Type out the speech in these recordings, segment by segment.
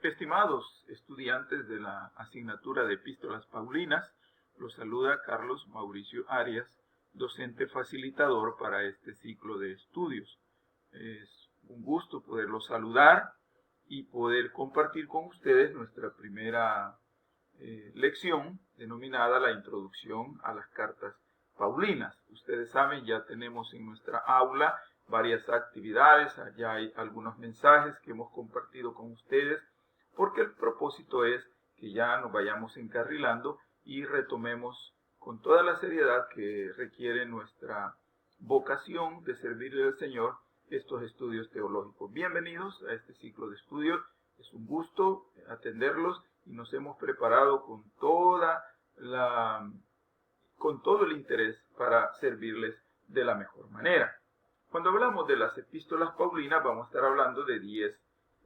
Estimados estudiantes de la asignatura de Epístolas Paulinas, los saluda Carlos Mauricio Arias, docente facilitador para este ciclo de estudios. Es un gusto poderlos saludar y poder compartir con ustedes nuestra primera lección denominada la introducción a las cartas paulinas. Ustedes saben, ya tenemos en nuestra aula varias actividades, allá hay algunos mensajes que hemos compartido con ustedes, porque el propósito es que ya nos vayamos encarrilando y retomemos con toda la seriedad que requiere nuestra vocación de servirle al Señor estos estudios teológicos. Bienvenidos a este ciclo de estudios, es un gusto atenderlos y nos hemos preparado con todo el interés para servirles de la mejor manera. Cuando hablamos de las epístolas paulinas, vamos a estar hablando de 10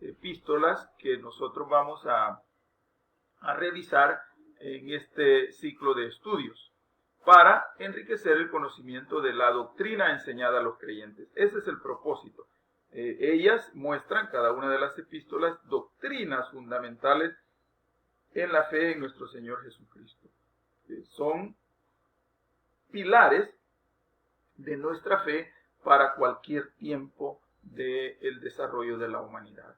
epístolas que nosotros vamos a revisar en este ciclo de estudios para enriquecer el conocimiento de la doctrina enseñada a los creyentes. Ese es el propósito. Ellas muestran, cada una de las epístolas, doctrinas fundamentales en la fe en nuestro Señor Jesucristo. Son pilares de nuestra fe para cualquier tiempo del desarrollo de la humanidad.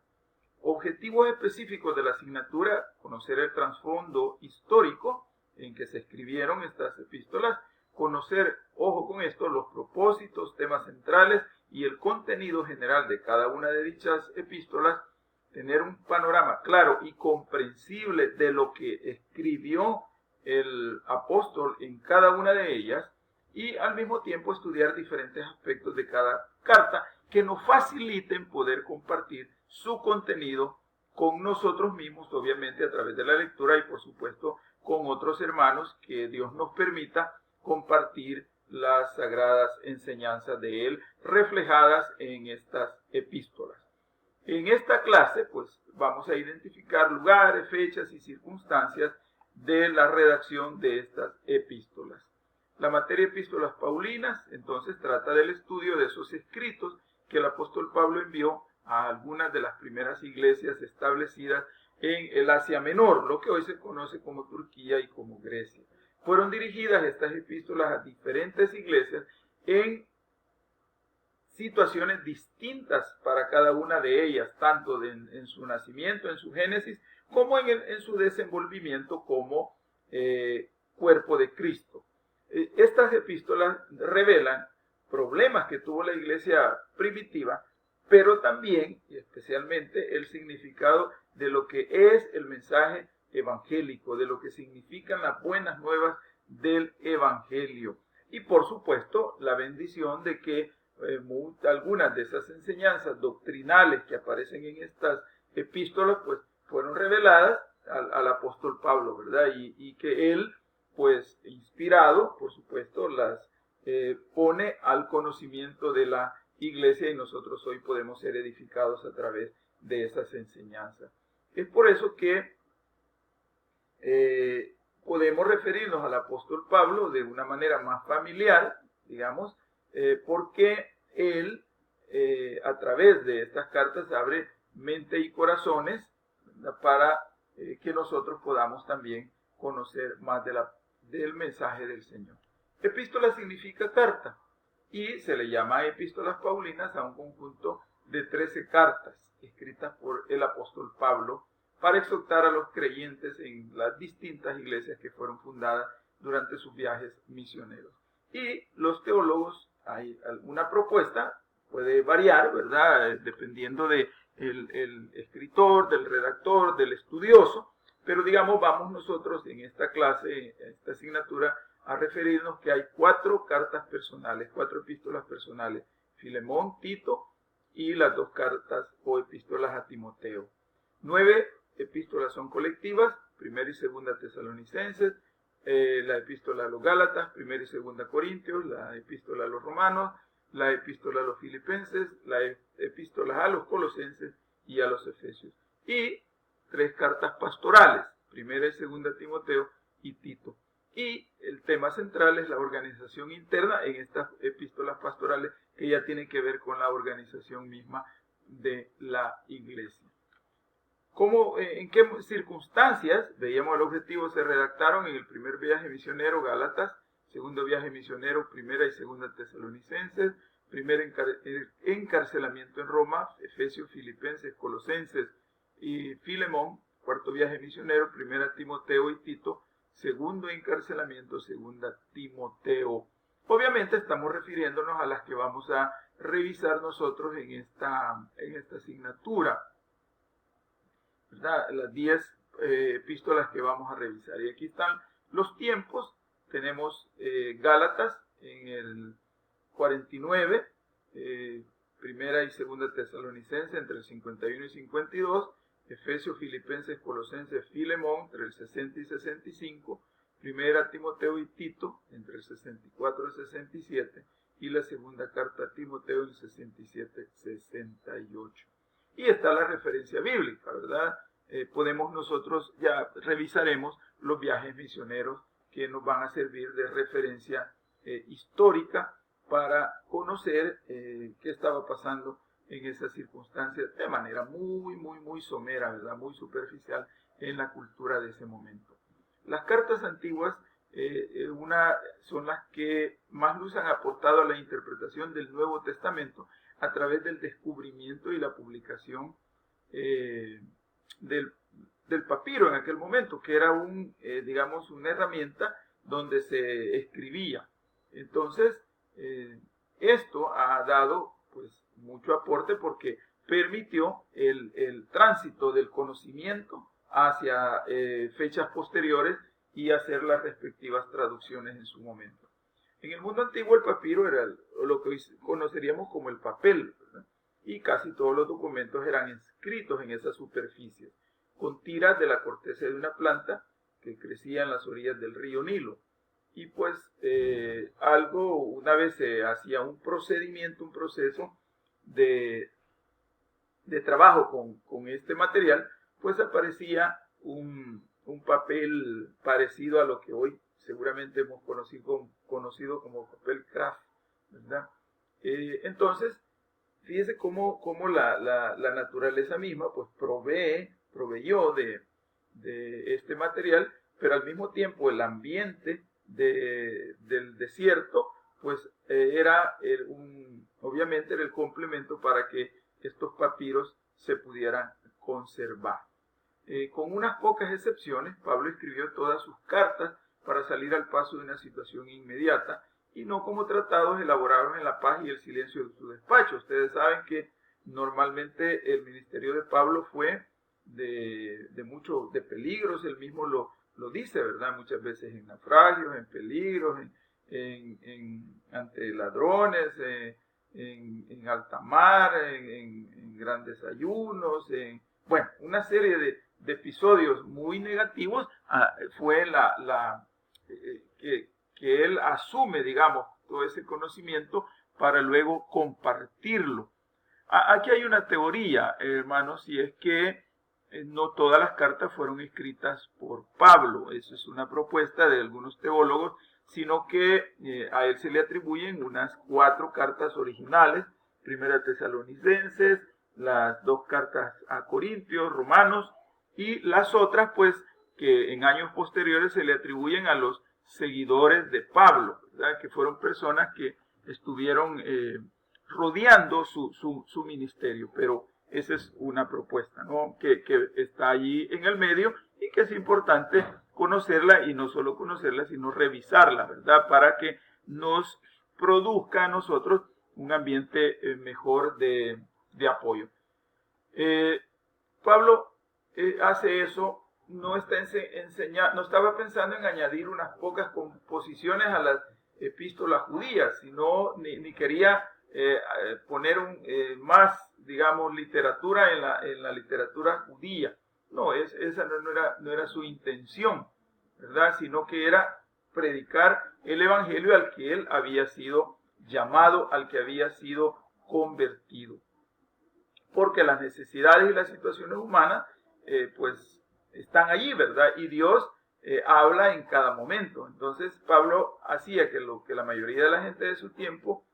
Objetivos específicos de la asignatura: conocer el trasfondo histórico en que se escribieron estas epístolas, conocer, ojo con esto, los propósitos, temas centrales y el contenido general de cada una de dichas epístolas, tener un panorama claro y comprensible de lo que escribió el apóstol en cada una de ellas y al mismo tiempo estudiar diferentes aspectos de cada carta que nos faciliten poder compartir su contenido con nosotros mismos, obviamente a través de la lectura y por supuesto con otros hermanos, que Dios nos permita compartir las sagradas enseñanzas de Él reflejadas en estas epístolas. En esta clase pues vamos a identificar lugares, fechas y circunstancias de la redacción de estas epístolas. La materia epístolas paulinas entonces trata del estudio de esos escritos que el apóstol Pablo envió a algunas de las primeras iglesias establecidas en el Asia Menor, lo que hoy se conoce como Turquía y como Grecia. Fueron dirigidas estas epístolas a diferentes iglesias en situaciones distintas para cada una de ellas, tanto en su nacimiento, en su génesis, como en su desenvolvimiento como cuerpo de Cristo. Estas epístolas revelan problemas que tuvo la iglesia primitiva, pero también y especialmente el significado de lo que es el mensaje evangélico, de lo que significan las buenas nuevas del evangelio. Y por supuesto la bendición de que algunas de esas enseñanzas doctrinales que aparecen en estas epístolas pues fueron reveladas al apóstol Pablo, ¿verdad? Y que él pues inspirado, por supuesto, las pone al conocimiento de la iglesia y nosotros hoy podemos ser edificados a través de esas enseñanzas. Es por eso que podemos referirnos al apóstol Pablo de una manera más familiar, digamos, porque él a través de estas cartas abre mente y corazones para que nosotros podamos también conocer más del mensaje del Señor. Epístola significa carta y se le llama epístolas paulinas a un conjunto de 13 cartas escritas por el apóstol Pablo para exhortar a los creyentes en las distintas iglesias que fueron fundadas durante sus viajes misioneros. Y los teólogos, hay alguna propuesta, puede variar, ¿verdad? Dependiendo del escritor, del redactor, del estudioso, pero digamos, vamos nosotros en esta clase, en esta asignatura, a referirnos que hay 4 cartas personales, 4 epístolas personales: Filemón, Tito y las 2 cartas o epístolas a Timoteo. 9 epístolas son colectivas: Primera y Segunda Tesalonicenses, la epístola a los Gálatas, Primera y Segunda Corintios, la epístola a los Romanos, la epístola a los Filipenses, la epístola a los Colosenses y a los Efesios. Y 3 cartas pastorales: Primera y Segunda Timoteo y Tito. Y el tema central es la organización interna en estas epístolas pastorales, que ya tienen que ver con la organización misma de la iglesia. ¿En qué circunstancias? Veíamos el objetivo, se redactaron en el primer viaje misionero, Gálatas, segundo viaje misionero, primera y segunda Tesalonicenses, primer encarcelamiento en Roma, Efesios, Filipenses, Colosenses y Filemón, cuarto viaje misionero, primera Timoteo y Tito, segundo encarcelamiento, segunda Timoteo. Obviamente estamos refiriéndonos a las que vamos a revisar nosotros en esta asignatura, ¿verdad? Las 10 epístolas que vamos a revisar. Y aquí están los tiempos. Tenemos Gálatas en el 49, primera y segunda Tesalonicense entre el 51 y 52, Efesios, Filipenses, Colosenses, Filemón entre el 60 y 65, primera Timoteo y Tito entre el 64 y 67 y la segunda carta a Timoteo en el 67-68. Y está la referencia bíblica, ¿verdad? Podemos nosotros, ya revisaremos los viajes misioneros que nos van a servir de referencia histórica para conocer qué estaba pasando en esas circunstancias de manera muy somera, ¿verdad? Muy superficial en la cultura de ese momento. Las cartas antiguas son las que más luz han aportado a la interpretación del Nuevo Testamento a través del descubrimiento y la publicación del papiro en aquel momento, que era digamos, una herramienta donde se escribía. Entonces, esto ha dado pues mucho aporte porque permitió el tránsito del conocimiento hacia fechas posteriores y hacer las respectivas traducciones en su momento. En el mundo antiguo el papiro era lo que hoy conoceríamos como el papel, ¿verdad? Y casi todos los documentos eran inscritos en esa superficie, con tiras de la corteza de una planta que crecía en las orillas del río Nilo. Y pues una vez se hacía un proceso de trabajo con este material, pues aparecía un papel parecido a lo que hoy seguramente hemos conocido como papel craft, ¿verdad? Entonces, fíjese cómo la naturaleza misma pues proveyó de este material, pero al mismo tiempo el ambiente del desierto pues obviamente era el complemento para que estos papiros se pudieran conservar. Con unas pocas excepciones, Pablo escribió todas sus cartas para salir al paso de una situación inmediata y no como tratados elaborados en la paz y el silencio de su despacho. Ustedes saben que normalmente el ministerio de Pablo fue de peligros, él mismo lo dice, ¿verdad? Muchas veces en naufragios, en peligros, ante ladrones, en alta mar, en grandes ayunos, bueno, una serie de episodios muy negativos. Fue que él asume, digamos, todo ese conocimiento para luego compartirlo. Aquí hay una teoría, hermanos, y es que no todas las cartas fueron escritas por Pablo. Eso es una propuesta de algunos teólogos, sino que a él se le atribuyen unas 4 cartas originales, primera Tesalonicenses, las 2 cartas a Corintios, Romanos, y las otras, pues, que en años posteriores se le atribuyen a los seguidores de Pablo, ¿verdad? Que fueron personas que estuvieron rodeando su ministerio, pero esa es una propuesta, ¿no? que está allí en el medio y que es importante conocerla, y no solo conocerla, sino revisarla, ¿verdad? Para que nos produzca a nosotros un ambiente mejor de apoyo. Pablo hace eso, no estaba pensando en añadir unas pocas composiciones a las epístolas judías, sino ni quería poner más, digamos, literatura en la literatura judía. No, esa no era su intención, ¿verdad? Sino que era predicar el evangelio al que él había sido llamado, al que había sido convertido. Porque las necesidades y las situaciones humanas, pues, están allí, ¿verdad? Y Dios habla en cada momento. Entonces, Pablo hacía que lo que la mayoría de la gente de su tiempo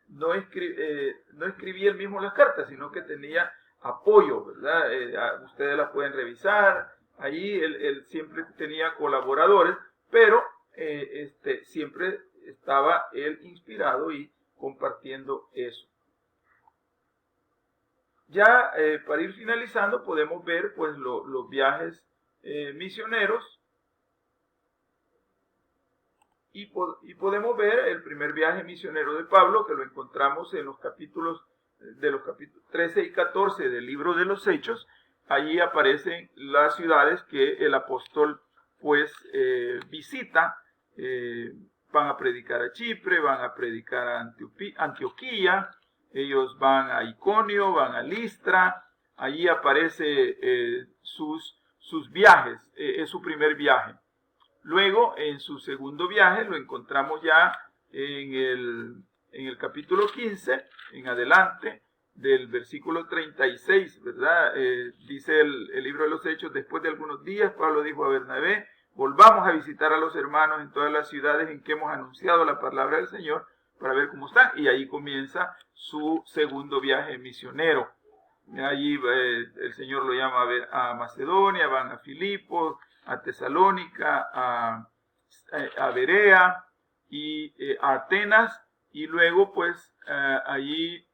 no escribía él mismo las cartas, sino que tenía apoyo, ¿verdad? Ustedes las pueden revisar. Allí él siempre tenía colaboradores, pero siempre estaba él inspirado y compartiendo eso. Ya para ir finalizando podemos ver pues los viajes misioneros y podemos ver el primer viaje misionero de Pablo, que lo encontramos en los capítulos 13 y 14 del libro de los Hechos. Allí aparecen las ciudades que el apóstol pues visita. Van a predicar a Chipre, van a predicar a Antioquía, ellos van a Iconio, van a Listra. Allí aparece sus viajes, es su primer viaje. Luego, en su segundo viaje, lo encontramos ya en el capítulo 15, en adelante, del versículo 36, ¿verdad? Dice el libro de los Hechos: después de algunos días, Pablo dijo a Bernabé: volvamos a visitar a los hermanos en todas las ciudades en que hemos anunciado la palabra del Señor, para ver cómo están. Y ahí comienza su segundo viaje misionero. Allí el Señor lo llama a Macedonia, van a Filipos, a Tesalónica, a Berea y a Atenas, y luego pues allí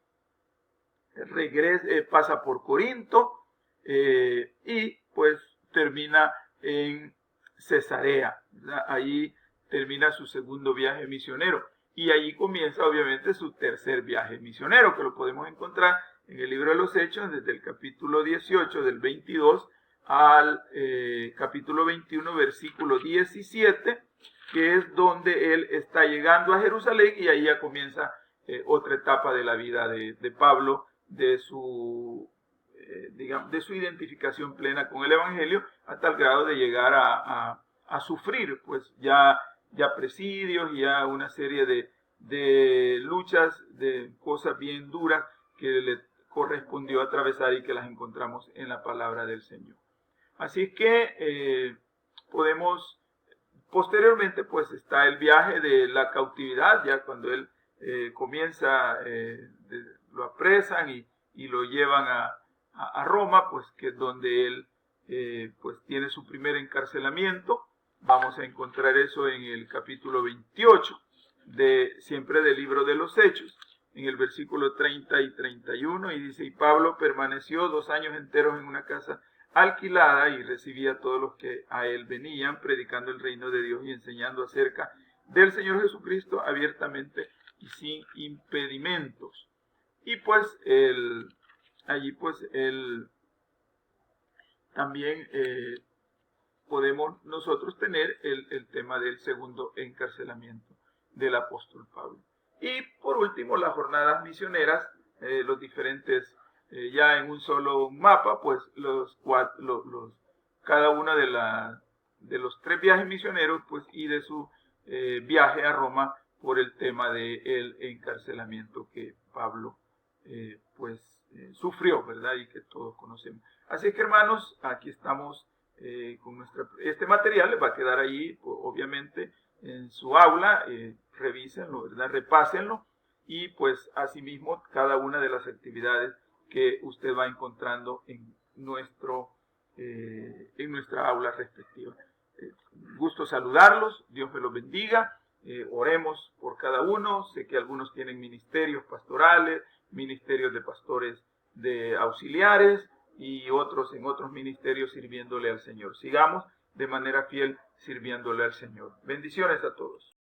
pasa por Corinto y pues termina en Cesarea, ¿verdad? Allí termina su segundo viaje misionero, y allí comienza obviamente su tercer viaje misionero, que lo podemos encontrar en el libro de los Hechos desde el capítulo 18 del 22 al capítulo 21 versículo 17, que es donde él está llegando a Jerusalén, y ahí ya comienza otra etapa de la vida de Pablo, de su identificación plena con el Evangelio, a tal grado de llegar a sufrir pues ya presidios y ya una serie de luchas, de cosas bien duras que le correspondió atravesar y que las encontramos en la palabra del Señor. Así es que posteriormente pues está el viaje de la cautividad, ya cuando él comienza, lo apresan y lo llevan a Roma, pues que es donde él pues tiene su primer encarcelamiento. Vamos a encontrar eso en el capítulo 28 siempre del libro de los Hechos, en el versículo 30 y 31, y dice: y Pablo permaneció 2 años enteros en una casa alquilada y recibía a todos los que a él venían, predicando el reino de Dios y enseñando acerca del Señor Jesucristo abiertamente y sin impedimentos. Y pues allí pues también podemos nosotros tener el tema del segundo encarcelamiento del apóstol Pablo. Y por último, las jornadas misioneras, los diferentes, ya en un solo mapa, pues cada una de los 3 viajes misioneros, pues, y de su viaje a Roma por el tema del encarcelamiento que Pablo sufrió, ¿verdad? Y que todos conocemos. Así que, hermanos, aquí estamos con este material. Les va a quedar ahí, obviamente, en su aula. Revísenlo, ¿verdad? Repásenlo, y pues asimismo cada una de las actividades que usted va encontrando en nuestra aula respectiva. Gusto saludarlos, Dios me los bendiga. Oremos por cada uno. Sé que algunos tienen ministerios pastorales, ministerios de pastores de auxiliares, y otros en otros ministerios sirviéndole al Señor. Sigamos de manera fiel sirviéndole al Señor. Bendiciones a todos.